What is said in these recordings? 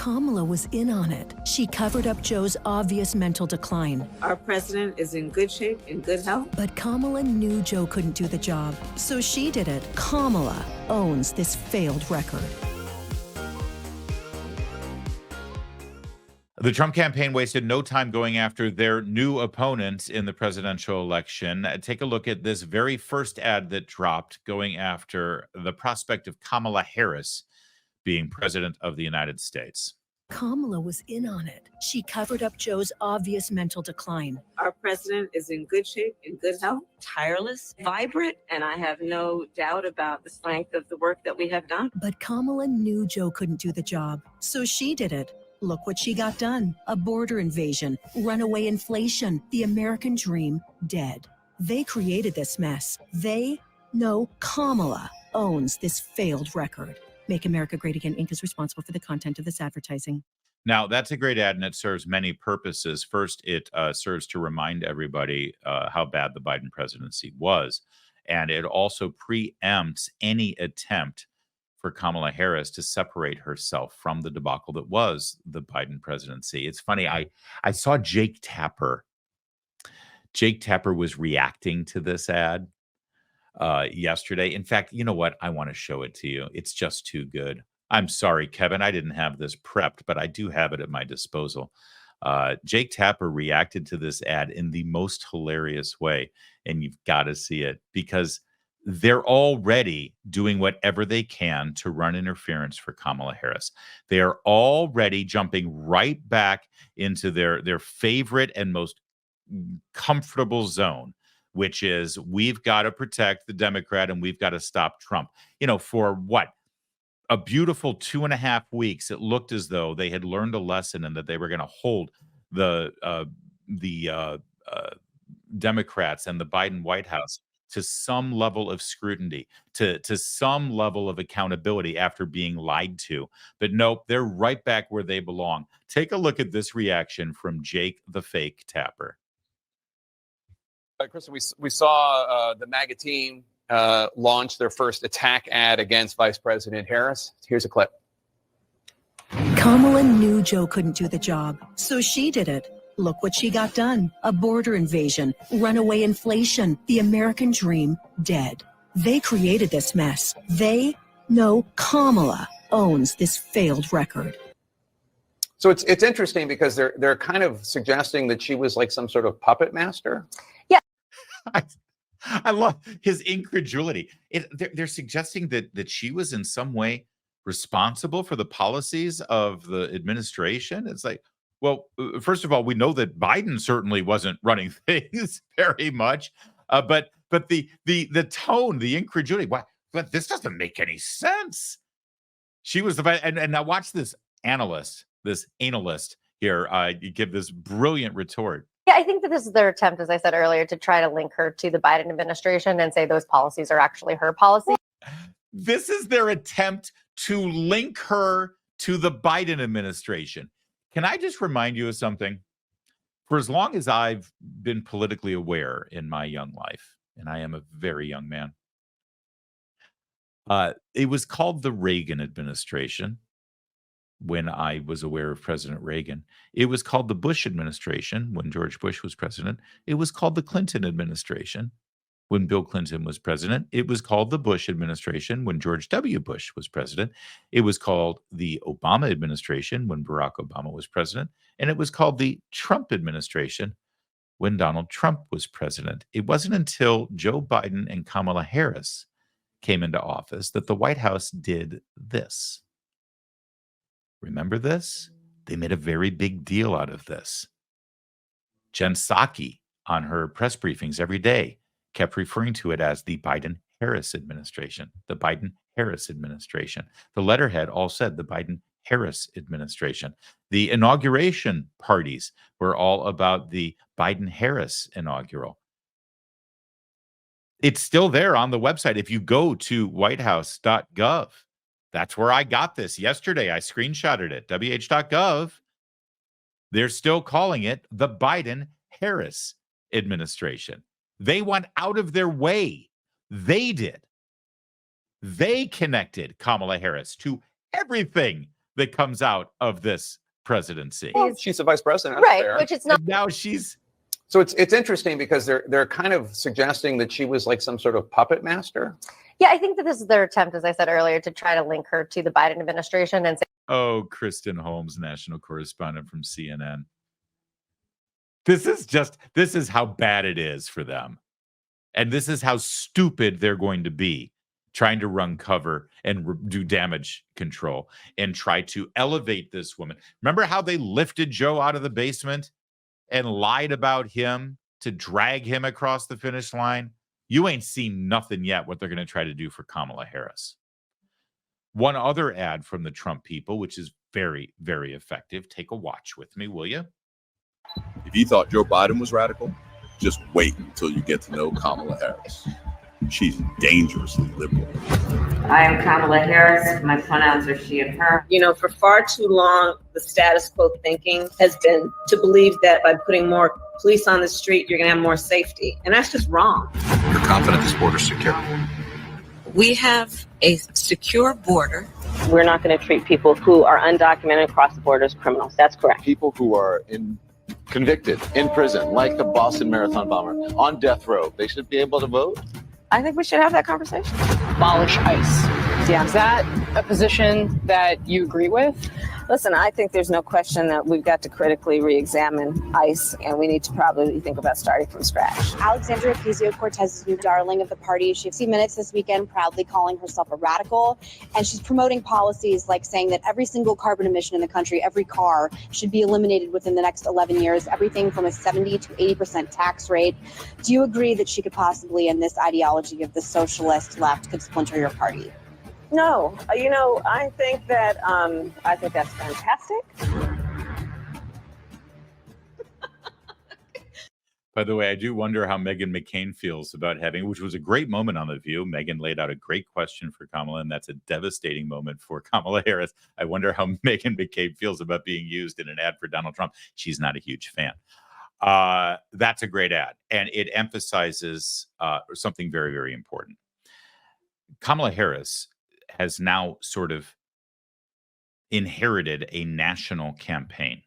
Kamala was in on it. She covered up Joe's obvious mental decline. Our president is in good shape, in good health. But Kamala knew Joe couldn't do the job, so she did it. Kamala owns this failed record. The Trump campaign wasted no time going after their new opponents in the presidential election. Take a look at this very first ad that dropped going after the prospect of Kamala Harris being president of the United States. Kamala was in on it. She covered up Joe's obvious mental decline. Our president is in good shape, in good health, tireless, vibrant, and I have no doubt about the strength of the work that we have done. But Kamala knew Joe couldn't do the job, so she did it. Look what she got done. A border invasion, runaway inflation, the American dream dead. They created this mess. Kamala owns this failed record. Make America Great Again Inc. is responsible for the content of this advertising. Now, that's a great ad, and it serves many purposes. First, it serves to remind everybody how bad the Biden presidency was. And it also preempts any attempt for Kamala Harris to separate herself from the debacle that was the Biden presidency. It's funny. I saw Jake Tapper. Jake Tapper was reacting to this ad yesterday. In fact, you know what? I want to show it to you. It's just too good. I'm sorry, Kevin. I didn't have this prepped, but I do have it at my disposal. Jake Tapper reacted to this ad in the most hilarious way, and you've got to see it because they're already doing whatever they can to run interference for Kamala Harris. They are already jumping right back into their favorite and most comfortable zone, which is we've got to protect the Democrat and we've got to stop Trump. You know, for what? A beautiful 2.5 weeks, it looked as though they had learned a lesson and that they were going to hold the Democrats and the Biden White House to some level of scrutiny, to some level of accountability after being lied to. But nope, they're right back where they belong. Take a look at this reaction from Jake the Fake Tapper. Kristen, we saw the MAGA team launch their first attack ad against Vice President Harris. Here's a clip. Kamala knew Joe couldn't do the job, so she did it. Look what she got done. A border invasion, runaway inflation, the American dream dead. They created this mess. Kamala owns this failed record. So it's interesting because they're kind of suggesting that she was like some sort of puppet master. Yeah. I love his incredulity. They're suggesting that she was in some way responsible for the policies of the administration. It's like, well, first of all, we know that Biden certainly wasn't running things very much, but the tone, the incredulity. But this doesn't make any sense. She was and now watch this analyst here give this brilliant retort. Yeah, I think that this is their attempt, as I said earlier, to try to link her to the Biden administration and say those policies are actually her policies. This is their attempt to link her to the Biden administration. Can I just remind you of something? For as long as I've been politically aware in my young life, and I am a very young man, it was called the Reagan administration. When I was aware of President Reagan, it was called the Bush administration when George Bush was president. It was called the Clinton administration when Bill Clinton was president. It was called the Bush administration when George W. Bush was president. It was called the Obama administration when Barack Obama was president. And it was called the Trump administration when Donald Trump was president. It wasn't until Joe Biden and Kamala Harris came into office that the White House did this. Remember this? They made a very big deal out of this. Jen Psaki, on her press briefings every day, kept referring to it as the Biden-Harris administration, the Biden-Harris administration. The letterhead all said the Biden-Harris administration. The inauguration parties were all about the Biden-Harris inaugural. It's still there on the website. If you go to whitehouse.gov, that's where I got this yesterday. I screenshotted it. WH.gov. They're still calling it the Biden-Harris administration. They went out of their way. They did. They connected Kamala Harris to everything that comes out of this presidency. Well, she's the vice president, that's Right, fair. which it's not. And now she's So it's interesting because they're kind of suggesting that she was like some sort of puppet master. Yeah, I think that this is their attempt, as I said earlier, to try to link her to the Biden administration and say, oh, Kristen Holmes, national correspondent from CNN. This is how bad it is for them. And this is how stupid they're going to be, trying to run cover and do damage control and try to elevate this woman. Remember how they lifted Joe out of the basement and lied about him to drag him across the finish line? You ain't seen nothing yet what they're going to try to do for Kamala Harris. One other ad from the Trump people, which is very, very effective. Take a watch with me, will you? If you thought Joe Biden was radical, just wait until you get to know Kamala Harris. She's dangerously liberal. I am Kamala Harris. My pronouns are she and her. You know, for far too long, the status quo thinking has been to believe that by putting more police on the street, you're going to have more safety. And that's just wrong. You're confident this border's secure? We have a secure border. We're not going to treat people who are undocumented across the border as criminals. That's correct. People who are convicted in prison, like the Boston Marathon bomber, on death row, they should be able to vote? I think we should have that conversation. Abolish ICE. Yeah. Is that a position that you agree with? Listen, I think there's no question that we've got to critically re-examine ICE, and we need to probably think about starting from scratch. Alexandria Ocasio-Cortez's new darling of the party. She 60 Minutes this weekend proudly calling herself a radical, and she's promoting policies like saying that every single carbon emission in the country, every car, should be eliminated within the next 11 years, everything from a 70 to 80% tax rate. Do you agree that she could possibly, in this ideology of the socialist left, could splinter your party? No, you know, I think that I think that's fantastic. By the way, I do wonder how Meghan McCain feels about having, which was a great moment on The View. Meghan laid out a great question for Kamala, and that's a devastating moment for Kamala Harris. I wonder how Meghan McCain feels about being used in an ad for Donald Trump. She's not a huge fan. That's a great ad, and it emphasizes something very, very important. Kamala Harris has now sort of inherited a national campaign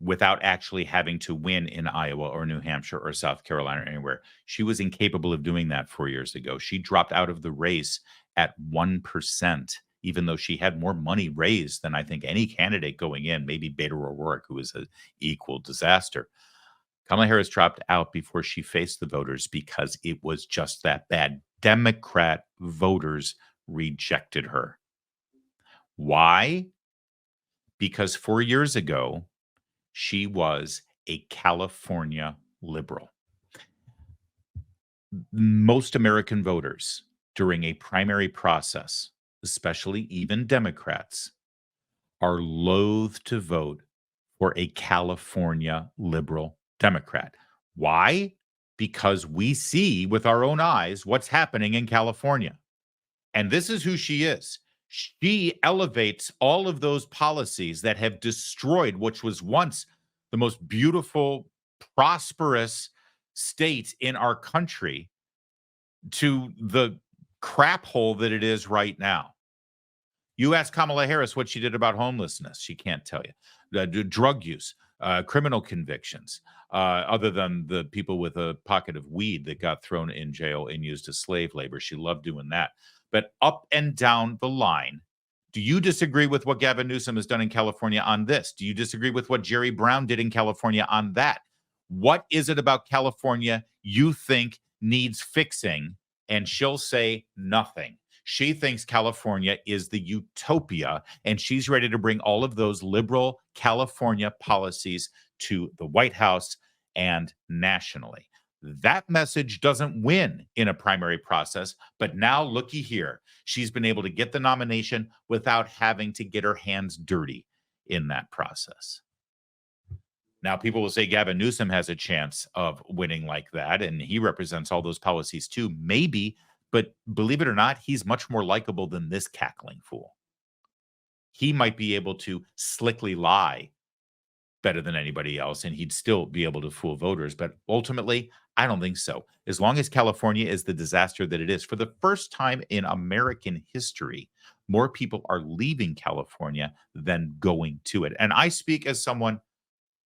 without actually having to win in Iowa or New Hampshire or South Carolina or anywhere. She was incapable of doing that 4 years ago. She dropped out of the race at 1%, even though she had more money raised than I think any candidate going in, maybe Beto O'Rourke, who was an equal disaster. Kamala Harris dropped out before she faced the voters because it was just that bad. Democrat voters rejected her. Why? Because 4 years ago, she was a California liberal. Most American voters during a primary process, especially even Democrats, are loath to vote for a California liberal Democrat. Why? Because we see with our own eyes what's happening in California. And this is who she is. She elevates all of those policies that have destroyed what was once the most beautiful, prosperous state in our country to the crap hole that it is right now. You ask Kamala Harris what she did about homelessness. She can't tell you. Drug use, criminal convictions, other than the people with a pocket of weed that got thrown in jail and used as slave labor. She loved doing that. But up and down the line, do you disagree with what Gavin Newsom has done in California on this? Do you disagree with what Jerry Brown did in California on that? What is it about California you think needs fixing? And she'll say nothing. She thinks California is the utopia, and she's ready to bring all of those liberal California policies to the White House and nationally. That message doesn't win in a primary process, but now looky here. She's been able to get the nomination without having to get her hands dirty in that process. Now, people will say Gavin Newsom has a chance of winning like that, and he represents all those policies too. Maybe, but believe it or not, he's much more likable than this cackling fool. He might be able to slickly lie better than anybody else, and he'd still be able to fool voters. But ultimately, I don't think so. As long as California is the disaster that it is, for the first time in American history, more people are leaving California than going to it. And I speak as someone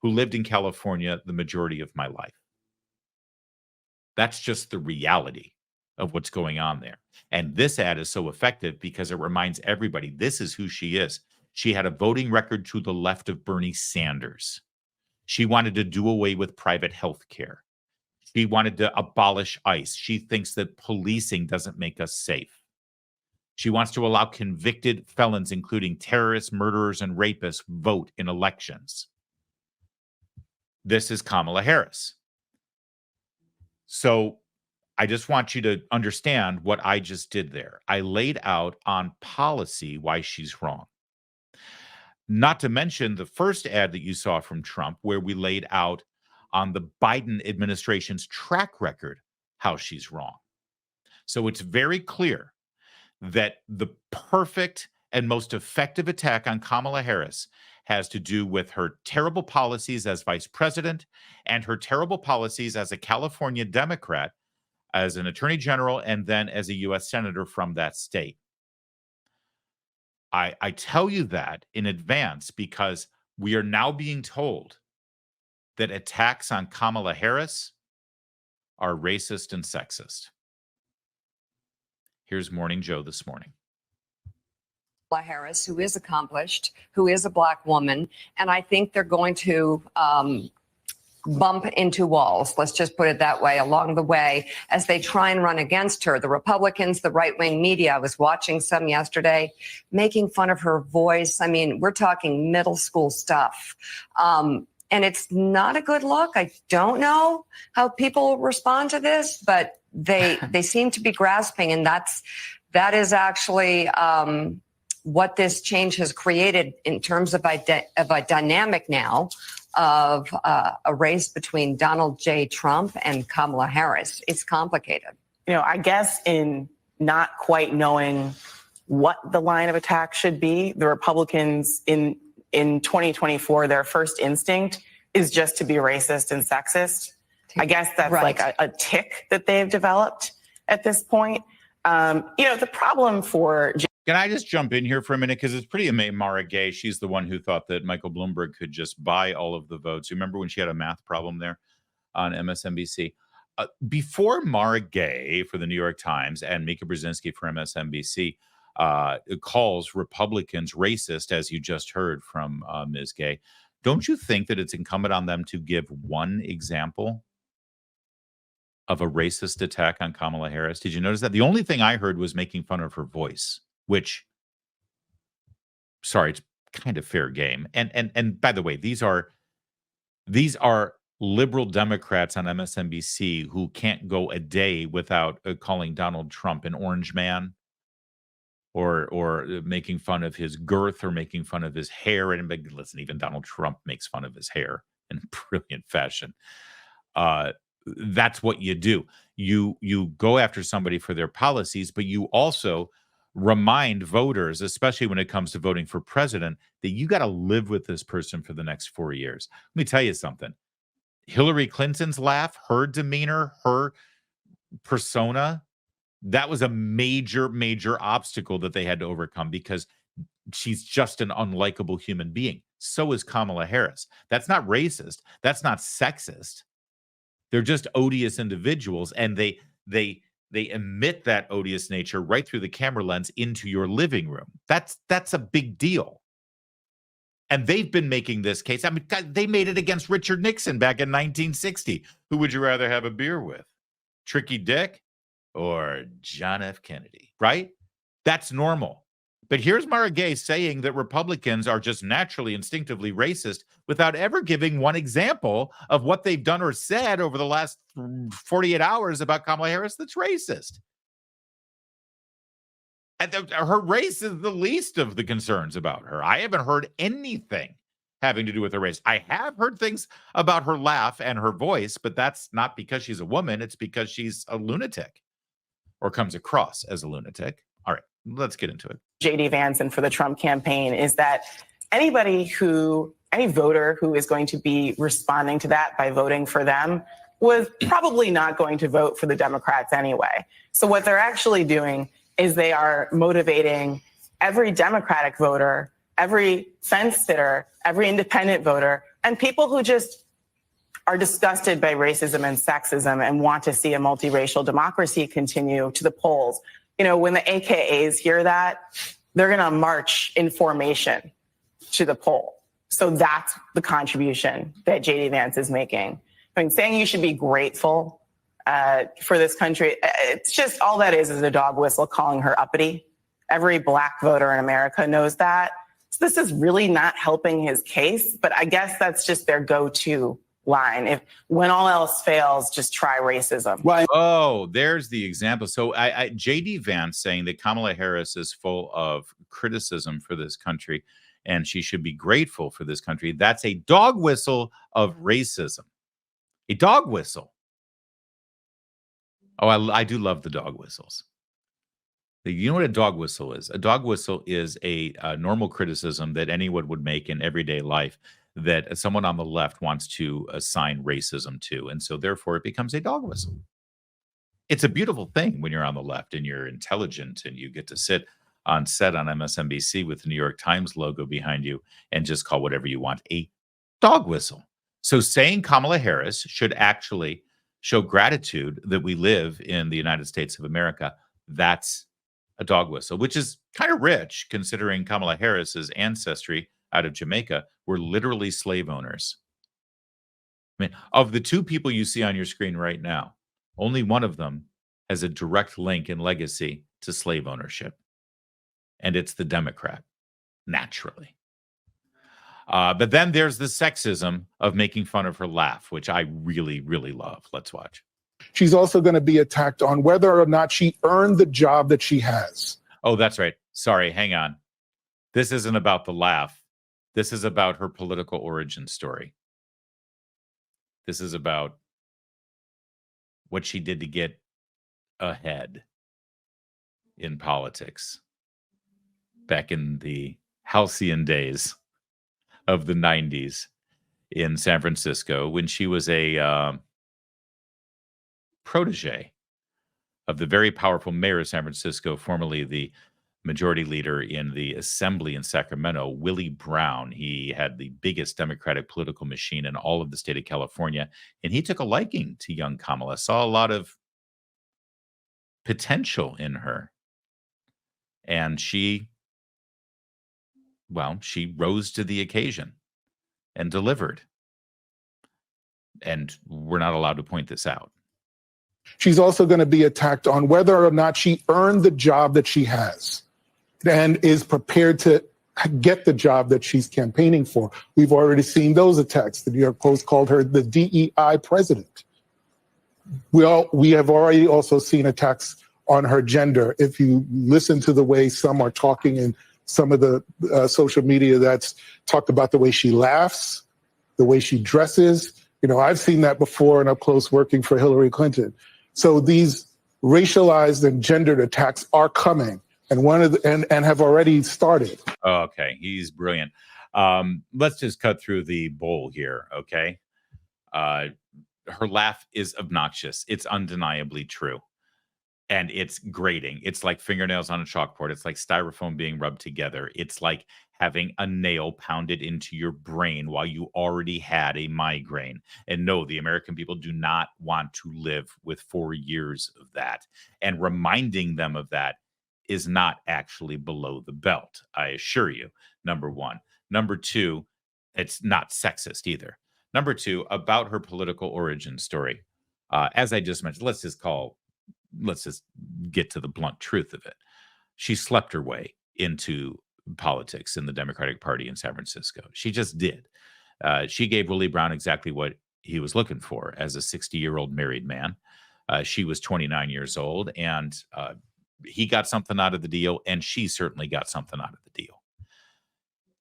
who lived in California the majority of my life. That's just the reality of what's going on there. And this ad is so effective because it reminds everybody this is who she is. She had a voting record to the left of Bernie Sanders. She wanted to do away with private health care. She wanted to abolish ICE. She thinks that policing doesn't make us safe. She wants to allow convicted felons, including terrorists, murderers, and rapists, vote in elections. This is Kamala Harris. So I just want you to understand what I just did there. I laid out on policy why she's wrong. Not to mention the first ad that you saw from Trump, where we laid out on the Biden administration's track record how she's wrong. So it's very clear that the perfect and most effective attack on Kamala Harris has to do with her terrible policies as vice president and her terrible policies as a California Democrat, as an attorney general, and then as a U.S. senator from that state. I tell you that in advance because we are now being told that attacks on Kamala Harris are racist and sexist. Here's Morning Joe this morning. Kamala Harris, who is accomplished, who is a Black woman, and I think they're going to bump into walls, let's just put it that way, along the way as they try and run against her. The Republicans, the right-wing media, I was watching some yesterday, making fun of her voice. I mean, we're talking middle school stuff. And it's not a good look. I don't know how people respond to this, but they seem to be grasping, and that is actually what this change has created in terms of a dynamic now of a race between Donald J. Trump and Kamala Harris. It's complicated. You know, I guess in not quite knowing what the line of attack should be, the Republicans in 2024, their first instinct is just to be racist and sexist. I guess that's right. Like a tick that they've developed at this point. The problem for... Can I just jump in here for a minute? Because it's pretty amazing. Mara Gay, she's the one who thought that Michael Bloomberg could just buy all of the votes. You remember when she had a math problem there on MSNBC? Before Mara Gay for the New York Times and Mika Brzezinski for MSNBC calls Republicans racist, as you just heard from Ms. Gay, don't you think that it's incumbent on them to give one example of a racist attack on Kamala Harris? Did you notice that? The only thing I heard was making fun of her voice, which, sorry, it's kind of fair game. And by the way, these are liberal Democrats on MSNBC who can't go a day without calling Donald Trump an orange man or making fun of his girth or making fun of his hair. And listen, even Donald Trump makes fun of his hair in brilliant fashion. That's what you do. You go after somebody for their policies, but you also remind voters, especially when it comes to voting for president, that you got to live with this person for the next 4 years. Let me tell you something. Hillary Clinton's laugh, her demeanor, her persona, that was a major, major obstacle that they had to overcome because she's just an unlikable human being. So is Kamala Harris. That's not racist. That's not sexist. They're just odious individuals, and they emit that odious nature right through the camera lens into your living room. That's a big deal. And they've been making this case. I mean, God, they made it against Richard Nixon back in 1960. Who would you rather have a beer with? Tricky Dick or John F. Kennedy, right? That's normal. But here's Mara Gay saying that Republicans are just naturally, instinctively racist without ever giving one example of what they've done or said over the last 48 hours about Kamala Harris that's racist. And her race is the least of the concerns about her. I haven't heard anything having to do with her race. I have heard things about her laugh and her voice, but that's not because she's a woman. It's because she's a lunatic or comes across as a lunatic. All right, let's get into it. J.D. Vance and for the Trump campaign is that any voter who is going to be responding to that by voting for them was probably not going to vote for the Democrats anyway. So what they're actually doing is they are motivating every Democratic voter, every fence sitter, every independent voter, and people who just are disgusted by racism and sexism and want to see a multiracial democracy continue to the polls. You know, when the AKAs hear that, they're going to march in formation to the poll. So that's the contribution that JD Vance is making. I mean, saying you should be grateful for this country, it's just all that is a dog whistle calling her uppity. Every Black voter in America knows that. So this is really not helping his case, but I guess that's just their go-to line. If when all else fails, just try racism. Right. Oh, there's the example. So JD Vance saying that Kamala Harris is full of criticism for this country and she should be grateful for this country. That's a dog whistle of racism. A dog whistle. Oh, I do love the dog whistles. You know what a dog whistle is? A dog whistle is a normal criticism that anyone would make in everyday life that someone on the left wants to assign racism to. And so therefore it becomes a dog whistle. It's a beautiful thing when you're on the left and you're intelligent and you get to sit on set on MSNBC with the New York Times logo behind you and just call whatever you want a dog whistle. So saying Kamala Harris should actually show gratitude that we live in the United States of America, that's a dog whistle, which is kind of rich considering Kamala Harris's ancestry out of Jamaica were literally slave owners. I mean, of the two people you see on your screen right now, only one of them has a direct link and legacy to slave ownership. And it's the Democrat, naturally. But then there's the sexism of making fun of her laugh, which I really, really love. Let's watch. She's also going to be attacked on whether or not she earned the job that she has. Oh, that's right. Sorry, hang on. This isn't about the laugh. This is about her political origin story. This is about what she did to get ahead in politics back in the halcyon days of the 90s in San Francisco when she was a protege of the very powerful mayor of San Francisco, formerly the majority leader in the assembly in Sacramento, Willie Brown. He had the biggest Democratic political machine in all of the state of California, and he took a liking to young Kamala, saw a lot of potential in her. And she rose to the occasion and delivered. And we're not allowed to point this out. She's also going to be attacked on whether or not she earned the job that she has and is prepared to get the job that she's campaigning for. We've already seen those attacks. The New York Post called her the DEI president. We have already also seen attacks on her gender. If you listen to the way some are talking in some of the social media that's talked about the way she laughs, the way she dresses. You know, I've seen that before and up close working for Hillary Clinton. So these racialized and gendered attacks are coming and have already started. Okay, he's brilliant. Let's just cut through the bowl here, okay? Her laugh is obnoxious. It's undeniably true. And it's grating. It's like fingernails on a chalkboard. It's like styrofoam being rubbed together. It's like having a nail pounded into your brain while you already had a migraine. And no, the American people do not want to live with 4 years of that. And reminding them of that is not actually below the belt, I assure you, number one. Number two, it's not sexist either. Number two, about her political origin story. As I just mentioned, let's just get to the blunt truth of it. She slept her way into politics in the Democratic Party in San Francisco. She just did. She gave Willie Brown exactly what he was looking for as a 60-year-old married man. She was 29 years old, and he got something out of the deal, and she certainly got something out of the deal.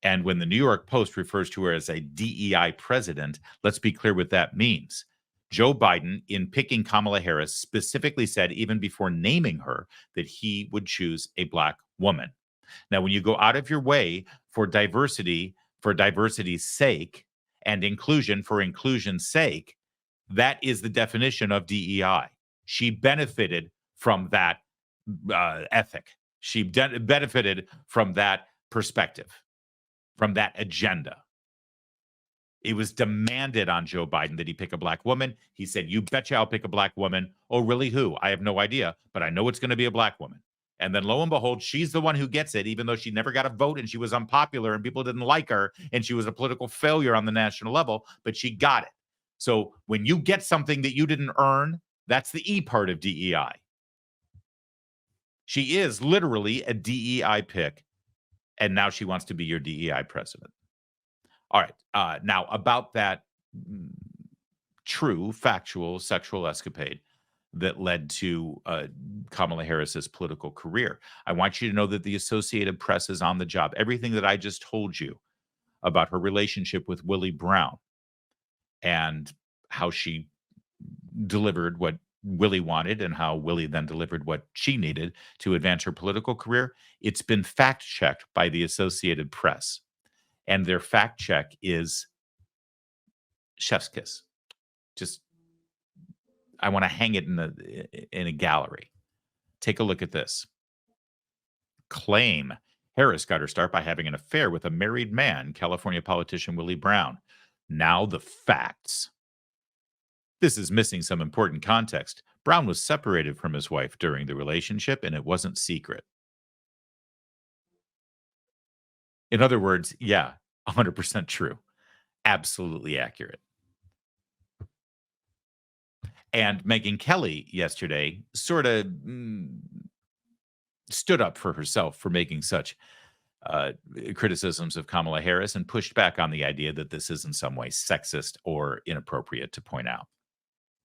And when the New York Post refers to her as a DEI president, let's be clear what that means. Joe Biden, in picking Kamala Harris, specifically said, even before naming her, that he would choose a Black woman. Now, when you go out of your way for diversity's sake, and inclusion for inclusion's sake, that is the definition of DEI. She benefited from that ethic. She benefited from that perspective, from that agenda. It was demanded on Joe Biden that he pick a black woman. He said, you betcha I'll pick a black woman. Oh, really? Who? I have no idea, but I know it's going to be a black woman. And then lo and behold, she's the one who gets it, even though she never got a vote and she was unpopular and people didn't like her and she was a political failure on the national level, but she got it. So when you get something that you didn't earn, that's the E part of DEI. She is literally a DEI pick, and now she wants to be your DEI president. All right. Now, about that true, factual sexual escapade that led to Kamala Harris's political career, I want you to know that the Associated Press is on the job. Everything that I just told you about her relationship with Willie Brown and how she delivered what Willie wanted and how Willie then delivered what she needed to advance her political career, it's been fact-checked by the Associated Press. And their fact check is chef's kiss. Just, I want to hang it in a gallery. Take a look at this. Claim Harris got her start by having an affair with a married man, California politician Willie Brown. Now the facts. This is missing some important context. Brown was separated from his wife during the relationship, and it wasn't secret. In other words, yeah, 100% true. Absolutely accurate. And Megyn Kelly yesterday sort of stood up for herself for making such criticisms of Kamala Harris and pushed back on the idea that this is in some way sexist or inappropriate to point out.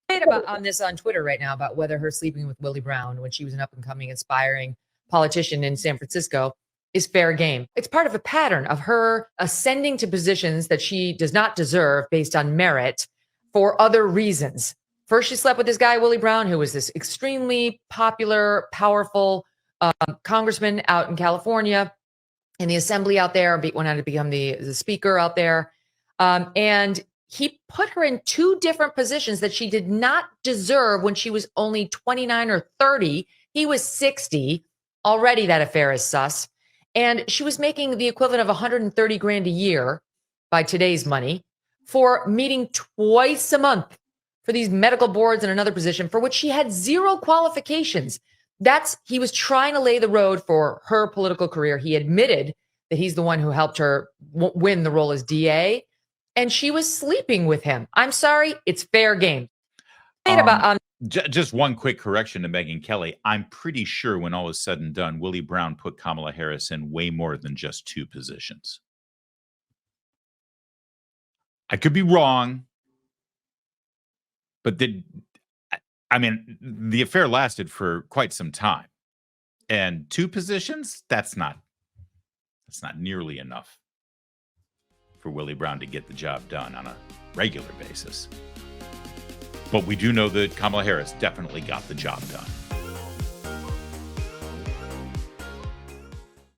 About on this on Twitter right now about whether her sleeping with Willie Brown when she was an up-and-coming inspiring politician in San Francisco is fair game. It's part of a pattern of her ascending to positions that she does not deserve based on merit for other reasons. First, she slept with this guy, Willie Brown, who was this extremely popular, powerful congressman out in California, in the assembly out there, went on to become the speaker out there. And he put her in two different positions that she did not deserve when she was only 29 or 30. He was 60. Already that affair is sus. And she was making the equivalent of 130 grand a year by today's money for meeting twice a month for these medical boards and another position for which she had zero qualifications. He was trying to lay the road for her political career. He admitted that he's the one who helped her win the role as DA. And she was sleeping with him. I'm sorry, it's fair game. Just one quick correction to Megyn Kelly. I'm pretty sure when all is said and done, Willie Brown put Kamala Harris in way more than just two positions. I could be wrong, but the affair lasted for quite some time. And two positions, that's not nearly enough for Willie Brown to get the job done on a regular basis. But we do know that Kamala Harris definitely got the job done.